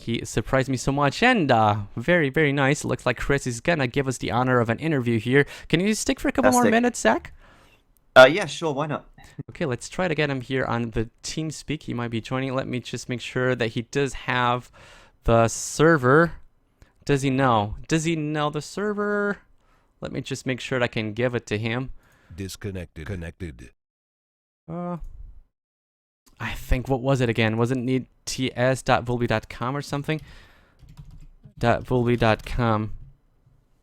He surprised me so much, and very, very nice. Looks like Chris is gonna give us the honor of an interview here. Can you stick for a couple more minutes, Zach? Yeah, sure, why not? Okay, let's try to get him here on the TeamSpeak. He might be joining. Let me just make sure that he does have the server. Does he know? Does he know the server? Let me just make sure that I can give it to him. Disconnected. Connected. I think, what was it again? Wasn't it ts.vulby.com or something? .vulby.com.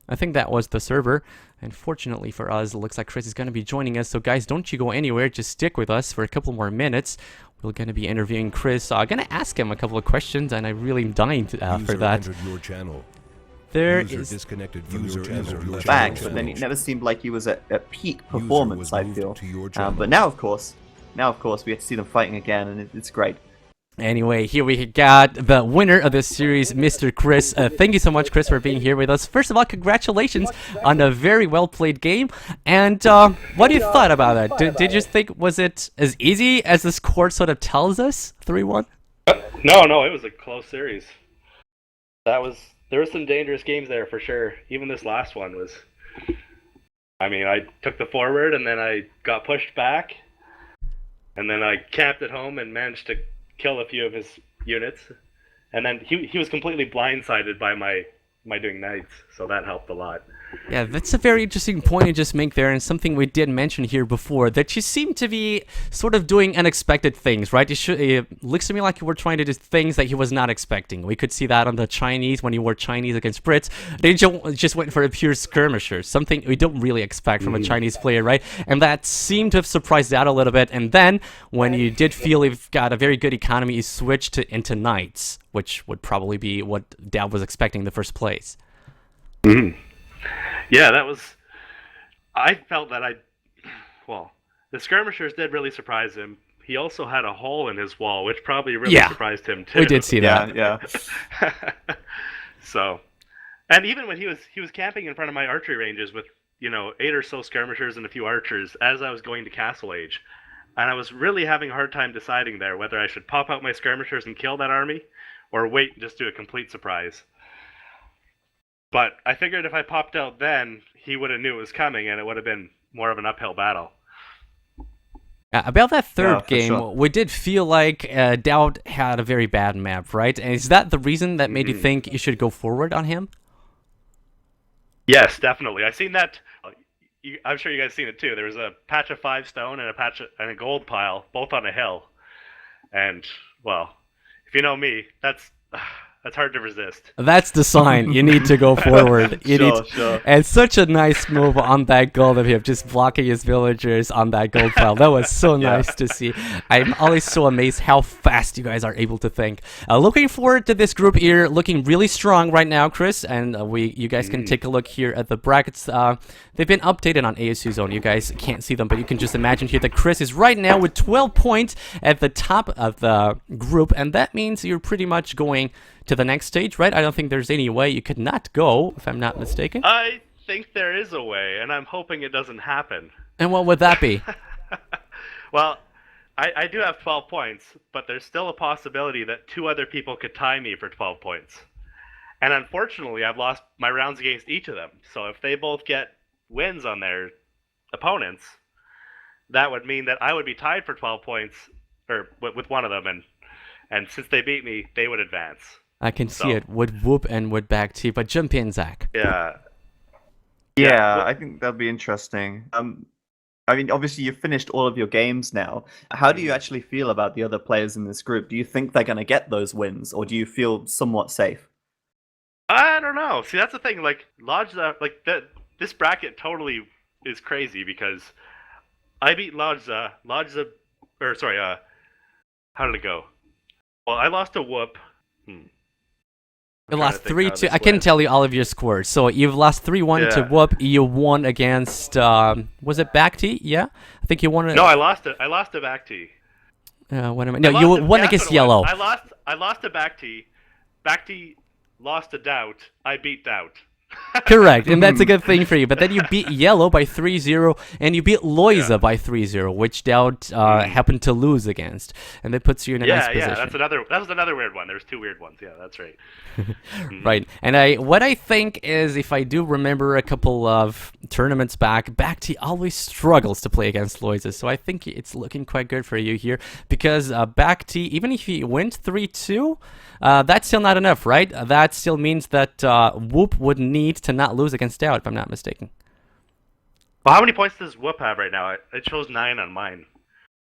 I think that was the server. And fortunately for us, it looks like Chris is going to be joining us. So guys, don't you go anywhere. Just stick with us for a couple more minutes. We're going to be interviewing Chris. I'm going to ask him a couple of questions, and I really am dying for that. Your channel. There User is disconnected from your channel. Back, but then it never seemed like he was at peak performance, I feel. But now, of course, we get to see them fighting again, and it's great. Anyway, here we got the winner of this series, Mr. Chris. Thank you so much, Chris, for being here with us. First of all, congratulations on a very well-played game. And what do you thought about that? Did you think, was it as easy as the score sort of tells us, 3-1? No, it was a close series. There were some dangerous games there for sure. Even this last one was... I mean, I took the forward, and then I got pushed back. And then I camped at home and managed to kill a few of his units, and then he was completely blindsided by my doing knights, so that helped a lot. Yeah, that's a very interesting point you just make there, and something we did mention here before, that you seem to be sort of doing unexpected things, right? It looks to me like you were trying to do things that he was not expecting. We could see that on the Chinese, when you were Chinese against Brits. They just went for a pure skirmisher, something we don't really expect from a Chinese player, right? And that seemed to have surprised out a little bit, and then, when you did feel you've got a very good economy, you switched into knights, which would probably be what DauT was expecting in the first place. Yeah, I felt that the skirmishers did really surprise him. He also had a hole in his wall, which probably really surprised him too. We did see that. Yeah. So, and even when he was camping in front of my archery ranges with 8 or so skirmishers and a few archers as I was going to Castle Age, and I was really having a hard time deciding there whether I should pop out my skirmishers and kill that army, or wait and just do a complete surprise. But I figured if I popped out then, he would have knew it was coming, and it would have been more of an uphill battle. About that third game, we did feel like DauT had a very bad map, right? And is that the reason that made you think you should go forward on him? Yes, definitely. I've seen that. I'm sure you guys seen it too. There was a patch of 5 stone and a gold pile, both on a hill. And, well, if you know me, that's hard to resist. That's the sign. You need to go forward. Sure. And such a nice move on that gold of him, just blocking his villagers on that gold pile. That was so nice to see. I'm always so amazed how fast you guys are able to think. Looking forward to this group here, looking really strong right now, Chris. And you guys can take a look here at the brackets. They've been updated on ASU Zone. You guys can't see them, but you can just imagine here that Chris is right now with 12 points at the top of the group. And that means you're pretty much going to the next stage, right? I don't think there's any way you could not go, if I'm not mistaken. I think there is a way, and I'm hoping it doesn't happen. And what would that be? Well, I do have 12 points, but there's still a possibility that 2 other people could tie me for 12 points. And unfortunately, I've lost my rounds against each of them. So if they both get wins on their opponents, that would mean that I would be tied for 12 points, or with one of them, and since they beat me, they would advance. I can see it with Whoop and with back T, but jump in, Zach. Yeah, I think that'll be interesting. I mean, obviously you've finished all of your games now. How do you actually feel about the other players in this group? Do you think they're going to get those wins, or do you feel somewhat safe? I don't know. See, that's the thing. Like this bracket totally is crazy because I beat Lodza, how did it go? Well, I lost to Whoop. You lost 3-2. I can tell you all of your scores. So you've lost 3-1 to Whoop. You won against was it back T? Yeah, I think you won. No, I lost it. I lost to back T. What am I? No, you won against Yellow. I lost to back T. Back T lost to DauT. I beat DauT. Correct, and that's a good thing for you. But then you beat Yellow by 3-0, and you beat Loiza by 3-0, which DauT happened to lose against, and that puts you in a nice position. Yeah, that was another weird one. There's two weird ones. Yeah, that's right. Right, and what I think is, if I do remember a couple of tournaments back, DauT always struggles to play against Loiza, so I think it's looking quite good for you here, because DauT, even if he wins 3-2, that's still not enough, right? That still means that Whoop would need to not lose against DauT, if I'm not mistaken. Well, how many points does Whoop have right now? It shows 9 on mine.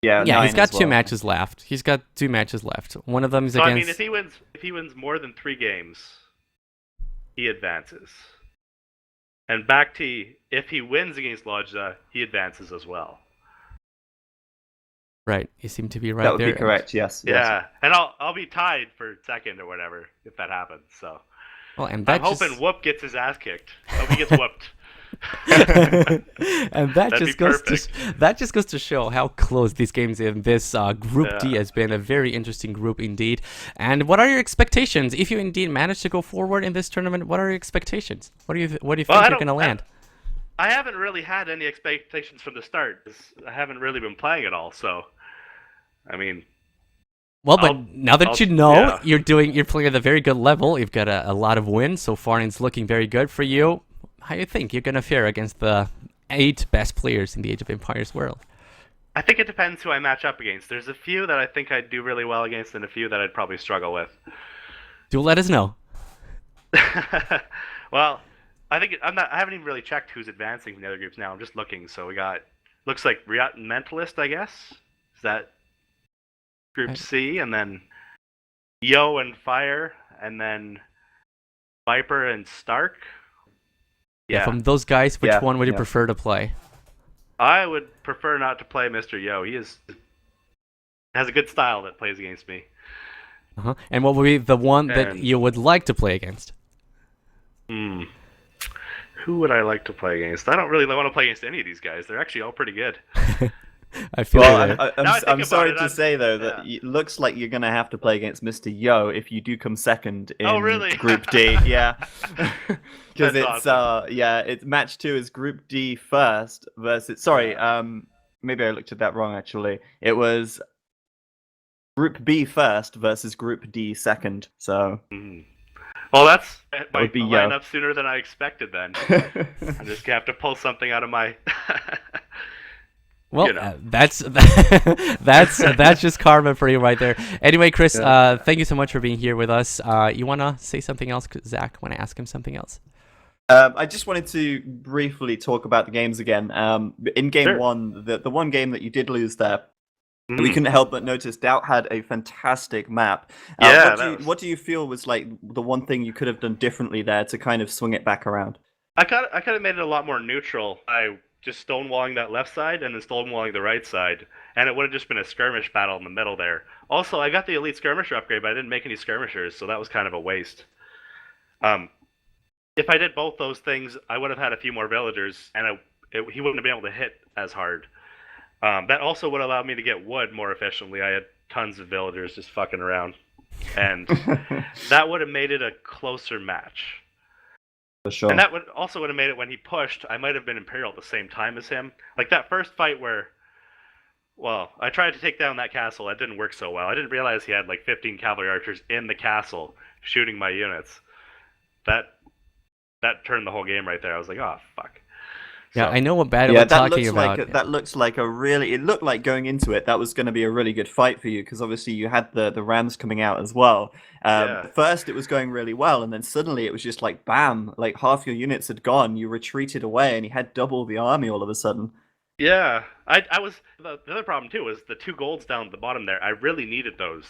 Yeah, he's got as 2 well. matches left. He's got 2 matches left. One of them is So against... I mean, if he wins more than 3 games, he advances. And DauT, if he wins against Lodja, he advances as well. Right, you seem to be right That would there. be correct. Yes. Yeah, and I'll be tied for second or whatever if that happens. So Well, and I'm that hoping Whoop gets his ass kicked. I hope he gets whooped. and that That'd just be goes perfect. that just goes to show how close these games in this Group D Yeah. has been. A very interesting group indeed. And what are your expectations if you indeed manage to go forward in this tournament? What are your expectations? What do you think Well, you're going to land? I haven't really had any expectations from the start. I haven't really been playing at all, so I mean, Well, but now that you know yeah. you're playing at a very good level, you've got a lot of wins so far, and it's looking very good for you. How do you think you're gonna fare against the 8 best players in the Age of Empires world? I think it depends who I match up against. There's a few that I think I'd do really well against, and a few that I'd probably struggle with. Do let us know. Well, I think I haven't even really checked who's advancing from the other groups now. I'm just looking. So we got looks like Riot and Mentalist, I guess. Is that Group Right. C, and then Yo and Fire, and then Viper and Stark. Yeah. Yeah, From those guys, which Yeah, one would you yeah. prefer to play? I would prefer not to play Mr. Yo. He has a good style that plays against me. And what would be the one that And- you would like to play against? Who would I like to play against? I don't really want to play against any of these guys. They're actually all pretty good. I feel Well, you there. Now I think I'm about sorry it, to say though that it looks like you're gonna have to play against Mr. Yo if you do come second in Oh, really? Group D. Yeah, because That's it's it's match 2 is Group D first versus. Sorry, maybe I looked at that wrong. Actually, it was Group B first versus Group D second. So Well, that's would be line Yo. up sooner than I expected. Then I'm just gonna have to pull something out of my. Well, you know. that's just karma for you right there. Anyway, Chris, thank you so much for being here with us. You wanna say something else, Zach? Wanna ask him something else? I just wanted to briefly talk about the games again. In game Sure. 1, the one game that you did lose there, Mm. we couldn't help but notice DauT had a fantastic map. Yeah, What do you feel was like the one thing you could have done differently there to kind of swing it back around? I could have made it a lot more neutral. I just stonewalling that left side and then stonewalling the right side, and it would have just been a skirmish battle in the middle there. Also, I got the elite skirmisher upgrade, but I didn't make any skirmishers, so that was kind of a waste. If I did both those things, I would have had a few more villagers, and he wouldn't have been able to hit as hard. That also would allow me to get wood more efficiently. I had tons of villagers just fucking around, and that would have made it a closer match. For sure. And that would have made it when he pushed. I might have been Imperial at the same time as him. Like that first fight where, well, I tried to take down that castle. That didn't work so well. I didn't realize he had like 15 cavalry archers in the castle shooting my units. That turned the whole game right there. I was like, oh fuck. Yeah, So- I know what battle Yeah, we're that talking looks about. like that looks like a really. It looked like going into it that was going to be a really good fight for you because obviously you had the Rams coming out as well. Yeah. First, it was going really well, and then suddenly it was just like bam, like half your units had gone. You retreated away, and you had double the army all of a sudden. Yeah, I was the other problem too was the 2 golds down at the bottom there. I really needed those.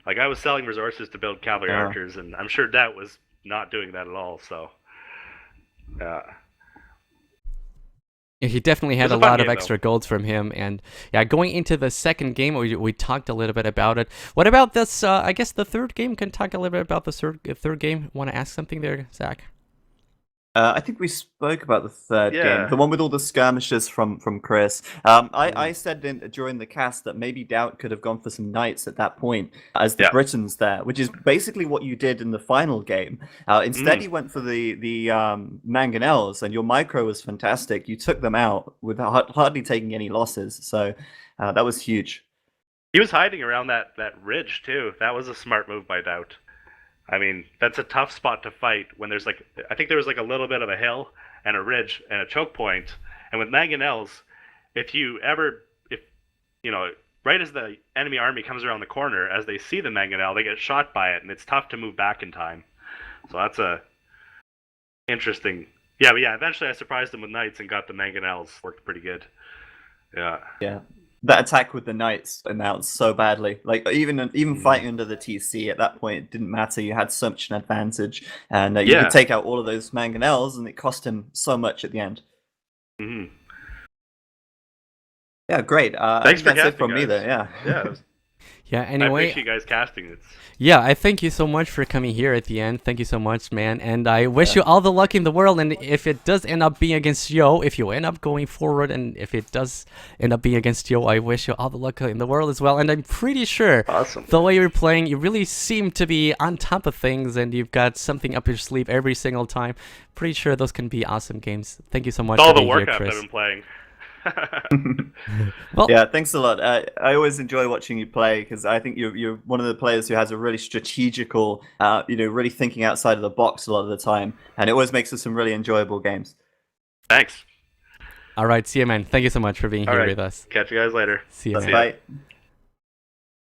Like I was selling resources to build cavalry Yeah. archers, and I'm sure DauT was not doing that at all. So, yeah. Yeah, he definitely had It a was a fun lot of game, extra golds from him, and yeah, going into the second game, we talked a little bit about it. What about this? I guess the third game. Can talk a little bit about the third game. Want to ask something there, Zach? I think we spoke about the third Yeah. game, the one with all the skirmishes from Chris. I said during the cast that maybe DauT could have gone for some knights at that point as the Yeah. Britons there, which is basically what you did in the final game. Instead, you went for the mangonels, and your micro was fantastic. You took them out with hardly taking any losses, so that was huge. He was hiding around that ridge too. That was a smart move by DauT. I mean, that's a tough spot to fight when there's like, I think there was like a little bit of a hill and a ridge and a choke point. And with mangonels, if you know, right as the enemy army comes around the corner, as they see the mangonel, they get shot by it, and it's tough to move back in time. So that's a interesting. Yeah, but yeah. Eventually, I surprised them with knights and got the mangonels. Worked pretty good. Yeah. Yeah. That attack with the knights announced so badly. Like even fighting under the TC at that point, it didn't matter. You had such an advantage, and you could take out all of those mangonels, and it cost him so much at the end. Mm-hmm. Yeah, great. Thanks for that's it casting, from me guys. there. Yeah. Yeah. Yeah, I anyway, appreciate you guys casting it. yeah, I thank you so much for coming here at the end. Thank you so much, man. And I wish you all the luck in the world. And if it does end up being against Yo, if you end up going forward, and if it does end up being against Yo, I wish you all the luck in the world as well. And I'm pretty sure Awesome. the way you're playing, you really seem to be on top of things, and you've got something up your sleeve every single time. Pretty sure those can be awesome games. Thank you so much It's all for the being here, Warcraft Chris. I've been playing. Well, Yeah, thanks a lot. I always enjoy watching you play because I think you're one of the players who has a really strategical, really thinking outside of the box a lot of the time, and it always makes for some really enjoyable games. Thanks. all right, see you, man. Thank you so much for being All here right. with us. Catch you guys later. See you, That's man. right.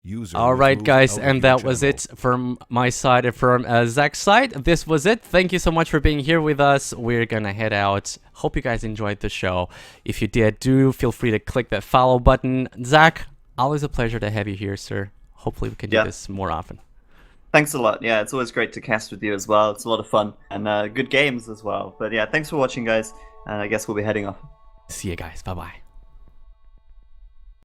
User All was right, moved guys, out and of your that was channel. it from my side and from Zach's side. This was it. Thank you so much for being here with us. We're gonna head out. Hope you guys enjoyed the show. If you did, do feel free to click that follow button. Zach, always a pleasure to have you here, sir. Hopefully we can do this more often. Thanks a lot. Yeah, it's always great to cast with you as well. It's a lot of fun and good games as well. But yeah, thanks for watching, guys. And I guess we'll be heading off. See you guys. Bye-bye.